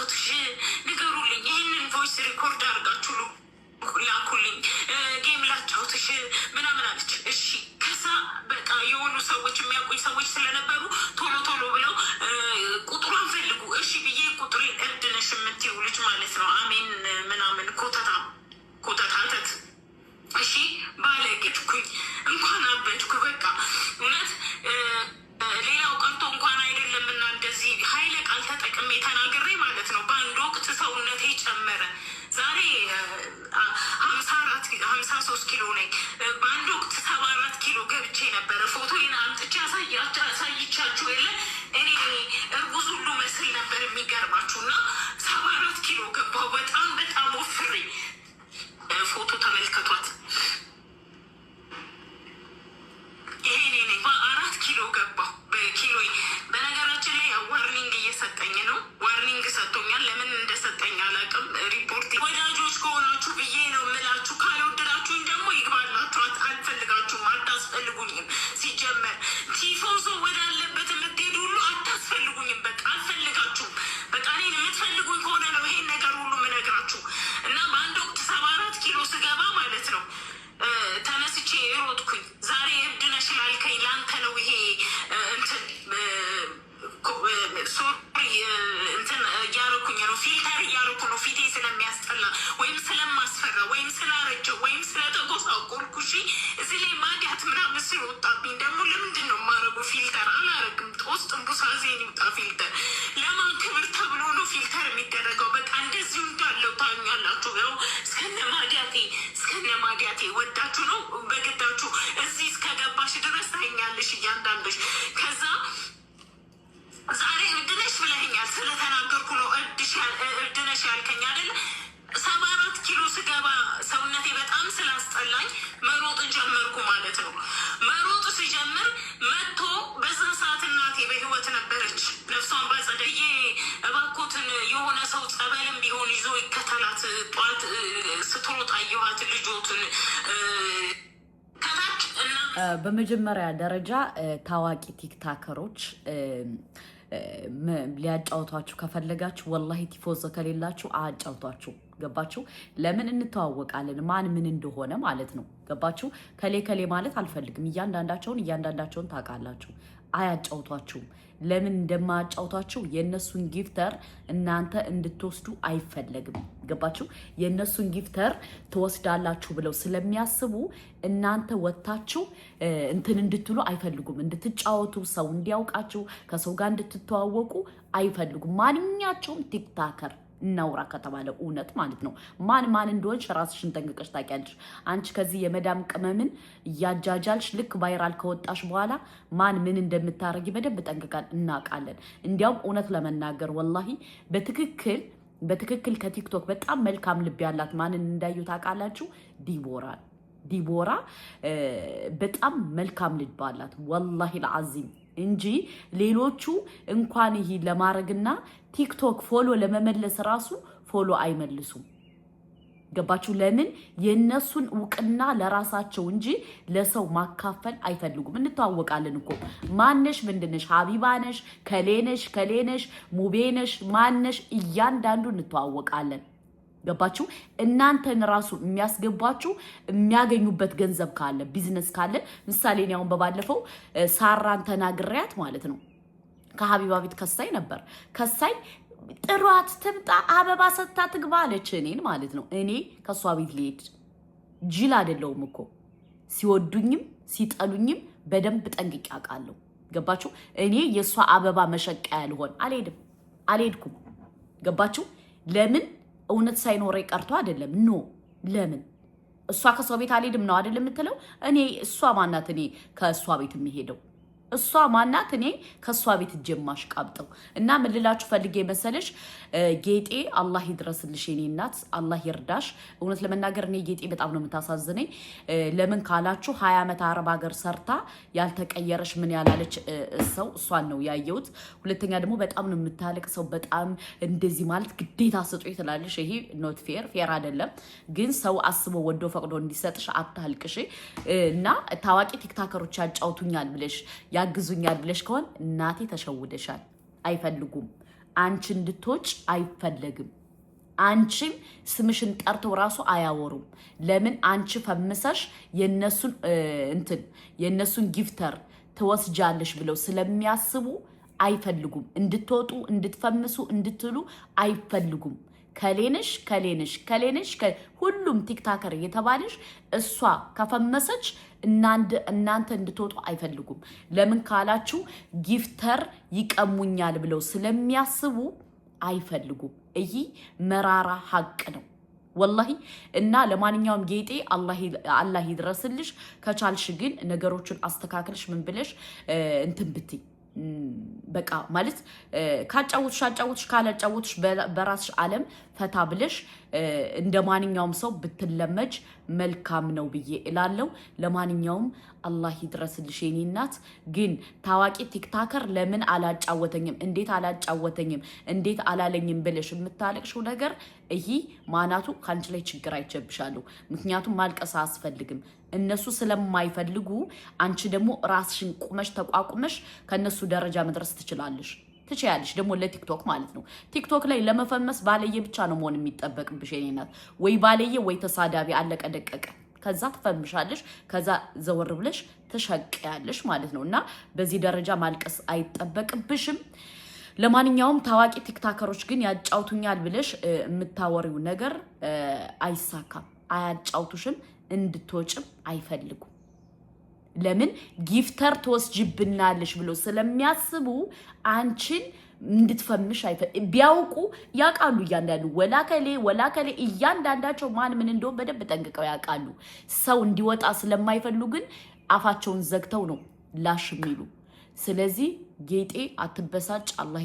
ላጫውትሽ ንገሩልኝ። ይህንን ቮይስ ሪኮርድ አድርጋችሁ ላኩልኝ። ጌም ላጫውትሽ ምናምን አለች። እሺ ከዛ በቃ የሆኑ ሰዎች የሚያውቁኝ ሰዎች ስለነበሩ ቶሎ ቶሎ ብለው ቁጥሯን ፈልጉ እሺ ብዬ ቁጥሬን እርድነሽ የምትይው ልጅ ማለት ነው። አሜን ምናምን ኮተታተት እሺ ባለጌጥኩኝ እንኳን አበድኩ። በቃ እውነት ሌላው ቀርቶ እንኳን አይደለም እና እንደዚህ ኃይለ ቃል ተጠቅሜ ተናግሬ ማለት ነው። በአንድ ወቅት ሰውነቴ ጨመረ። ዛሬ 53 ኪሎ ነኝ። በአንድ ወቅት 74 ኪሎ ገብቼ ነበረ። ፎቶዬን አምጥቼ አሳይቻችሁ የለ እኔ እርጉዝ ሁሉ መስል ነበር የሚገርማችሁ። እና 74 ኪሎ ገባሁ። በጣም በጣም ወፍሬ ፎቶ ተመልከቷት። ይሄ እኔ 4 ኪሎ ገባሁ በኪሎ። በነገራችን ላይ ዋርኒንግ እየሰጠኝ ነው። ዋርኒንግ ሰጥቶኛል። ለምን እንደሰጠኝ አላውቅም። ሪፖርት ወዳጆች ከሆናችሁ ብዬ ነው የምላችሁ። ካልወደዳችሁኝ ደግሞ ይግባላችሁ። አልፈልጋችሁም፣ አታስፈልጉኝም። ሲጀመር ቲፎዞ ወዳለበት የምትሄዱ ሁሉ አታስፈልጉኝም። በቃ አልፈልጋችሁም። በቃ እኔን የምትፈልጉኝ ከሆነ ነው ይሄን ነገር ሁሉ የምነግራችሁ። እና በአንድ ወቅት 74 ኪሎ ስገባ ማለት ነው ተነስቼ ሮጥኩኝ። ዛሬ እብድ ነሽ ላልከኝ ለአንተ ነው ይሄ እንትን ሶሪ እንትን እያረኩኝ ነው፣ ፊልተር እያረኩ ነው። ፊቴ ስለሚያስጠላ ወይም ስለማስፈራ ወይም ስላረጀው ወይም ስለተጎሳቆልኩ እዚህ ላይ ማዲያት ምናምን ስለወጣብኝ ደግሞ ለምንድን ነው የማረገው? ፊልተር አላረግም። ውስጥ ቡሳዜን ይውጣ ፊልተር። ለማን ክብር ተብሎ ነው ፊልተር የሚደረገው? በቃ እንደዚሁ እንዳለው ታኛላችሁ። ያው እስከነ ማዲያቴ ወዳችሁ ነው በግዳችሁ እዚህ እስከገባሽ ድረስ ታኛለሽ እያንዳንዶች። ከዛ ዛሬ እብድነሽ ብለኸኛል ስለተናገርኩ ነው እብድነሽ ያልከኝ አይደለ? 74 ኪሎ ስገባ ሰውነቴ በጣም ስላስጠላኝ መሮጥ ጀመርኩ ማለት ነው። መሮጥ ሲጀምር መጥቶ በዛ ሰዓት እናቴ በህይወት ነበረች፣ ነፍሷን ባጸደዬ እባኮትን የሆነ ሰው ጸበልም ቢሆን ይዞ ይከተላት። ጧት ስትሮጥ አየኋት ልጆትን ከታች እና በመጀመሪያ ደረጃ ታዋቂ ቲክታከሮች ሊያጫውቷችሁ ከፈለጋችሁ ወላሂ ቲፎዞ ከሌላችሁ አጫውቷችሁ። ገባችሁ? ለምን እንተዋወቃለን ማን ምን እንደሆነ ማለት ነው። ገባችሁ? ከሌ ማለት አልፈልግም። እያንዳንዳቸውን ታውቃላችሁ። አያጫውቷችሁም። ለምን እንደማያጫውቷችሁ የእነሱን ጊፍተር እናንተ እንድትወስዱ አይፈለግም። ገባችሁ? የእነሱን ጊፍተር ትወስዳላችሁ ብለው ስለሚያስቡ እናንተ ወታችሁ እንትን እንድትሉ አይፈልጉም። እንድትጫወቱ፣ ሰው እንዲያውቃችሁ፣ ከሰው ጋር እንድትተዋወቁ አይፈልጉም። ማንኛቸውም ቲክታከር እናውራ ከተባለ እውነት ማለት ነው። ማን እንደሆንሽ ራስሽን ጠንቅቀሽ ታውቂያለሽ። አንቺ ከዚህ የመዳም ቅመምን እያጃጃልሽ ልክ ቫይራል ከወጣሽ በኋላ ማን ምን እንደምታረጊ በደንብ ጠንቅቀን እናውቃለን። እንዲያውም እውነት ለመናገር ወላሂ በትክክል ከቲክቶክ በጣም መልካም ልብ ያላት ማንን እንዳዩ ታውቃላችሁ? ዲቦራ በጣም መልካም ልብ አላት ወላሂ ለአዚም እንጂ ሌሎቹ እንኳን ይሄ ለማድረግና ቲክቶክ ፎሎ ለመመለስ ራሱ ፎሎ አይመልሱም። ገባችሁ? ለምን? የነሱን እውቅና ለራሳቸው እንጂ ለሰው ማካፈል አይፈልጉም። እንተዋወቃለን እኮ ማነሽ፣ ምንድነሽ፣ ሀቢባነሽ፣ ከሌነሽ፣ ሙቤነሽ፣ ማነሽ፣ እያንዳንዱ እንተዋወቃለን። ገባችሁ? እናንተን ራሱ የሚያስገባችሁ የሚያገኙበት ገንዘብ ካለ ቢዝነስ ካለ ምሳሌ ነው። አሁን በባለፈው ሳራን ተናግሪያት ማለት ነው ከሀቢባ ቤት ከሳይ ነበር። ከሳይ ጥሯት ትምጣ አበባ ሰጥታ ትግባ አለች እኔን ማለት ነው። እኔ ከሷ ቤት ልሄድ ጅል አይደለሁም እኮ ሲወዱኝም ሲጠሉኝም በደንብ ጠንቅቄ አውቃለሁ። ገባችሁ? እኔ የሷ አበባ መሸቀያ ያልሆን አልሄድኩም። ገባችሁ? ለምን? እውነት ሳይኖረኝ ቀርቶ አይደለም። ኖ ለምን? እሷ ከሷ ቤት አልሄድም ነው አይደለም የምትለው? እኔ እሷ ማናት እኔ ከሷ ቤት የሚሄደው? እሷ ማናት እኔ ከሷ ቤት ጀማሽ ቃብጠው እና ምን ልላችሁ ፈልጌ መሰለሽ ጌጤ አላህ ይድረስልሽ የኔ እናት አላህ ይርዳሽ። እውነት ለመናገር እኔ ጌጤ በጣም ነው የምታሳዝነኝ። ለምን ካላችሁ 20 ዓመት አረብ ሀገር ሰርታ ያልተቀየረሽ ምን ያላለች ሰው እሷን ነው ያየሁት። ሁለተኛ ደግሞ በጣም ነው የምታለቅ ሰው። በጣም እንደዚህ ማለት ግዴታ ስጡኝ ትላለሽ። ይሄ ኖት ፌር አይደለም። ግን ሰው አስቦ ወዶ ፈቅዶ እንዲሰጥሽ አታልቅሽ። እና ታዋቂ ቲክታከሮች ያጫውቱኛል ብለሽ ያግዙኛል ብለሽ ከሆነ እናቴ ተሸውደሻል። አይፈልጉም። አንቺ እንድትወጭ አይፈለግም። አንቺም ስምሽን ጠርተው ራሱ አያወሩም። ለምን አንቺ ፈምሰሽ የነሱን ጊፍተር ትወስጃለሽ ብለው ስለሚያስቡ አይፈልጉም። እንድትወጡ እንድትፈምሱ እንድትሉ አይፈልጉም። ከሌንሽ ሁሉም ቲክታከር የተባለሽ እሷ ከፈመሰች እናንተ እንድትወጡ አይፈልጉም። ለምን ካላችሁ ጊፍተር ይቀሙኛል ብለው ስለሚያስቡ አይፈልጉም። ይህ መራራ ሀቅ ነው ወላሂ። እና ለማንኛውም ጌጤ አላህ ይድረስልሽ። ከቻልሽ ግን ነገሮችን አስተካክልሽ ምን ብለሽ እንትን ብትይ በቃ ማለት ካጫውትሽ ካላጫውትሽ በራስሽ ዓለም ፈታ ብለሽ እንደ ማንኛውም ሰው ብትለመጅ መልካም ነው ብዬ እላለሁ። ለማንኛውም አላህ ይድረስልሽ የኔ እናት። ግን ታዋቂ ቲክታከር ለምን አላጫወተኝም፣ እንዴት አላለኝም ብለሽ የምታለቅሽው ነገር ይሄ ማናቱ ካንቺ ላይ ችግር አይቸብሻለሁ። ምክንያቱም ማልቀስ አያስፈልግም። እነሱ ስለማይፈልጉ አንቺ ደግሞ ራስሽን ቁመሽ ተቋቁመሽ ከነሱ ደረጃ መድረስ ትችያለሽ ደግሞ ለቲክቶክ ማለት ነው። ቲክቶክ ላይ ለመፈመስ ባለየ ብቻ ነው መሆን የሚጠበቅብሽ የኔ እናት። ወይ ባለየ ወይ ተሳዳቢ አለቀ ደቀቀ። ከዛ ትፈምሻለሽ፣ ከዛ ዘወር ብለሽ ትሸቅያለሽ ማለት ነው። እና በዚህ ደረጃ ማልቀስ አይጠበቅብሽም። ለማንኛውም ታዋቂ ቲክታከሮች ግን ያጫውቱኛል ብለሽ የምታወሪው ነገር አይሳካም፣ አያጫውቱሽም፣ እንድትወጭም አይፈልጉም። ለምን ጊፍተር ትወስጅብናለሽ ብሎ ስለሚያስቡ አንቺን እንድትፈምሽ ቢያውቁ ያውቃሉ። እያንዳንዱ ወላከሌ እያንዳንዳቸው ማን ምን እንደሆነ በደንብ ጠንቅቀው ያውቃሉ። ሰው እንዲወጣ ስለማይፈልጉ ግን አፋቸውን ዘግተው ነው ላሽ የሚሉ። ስለዚህ ጌጤ አትበሳጭ። አላህ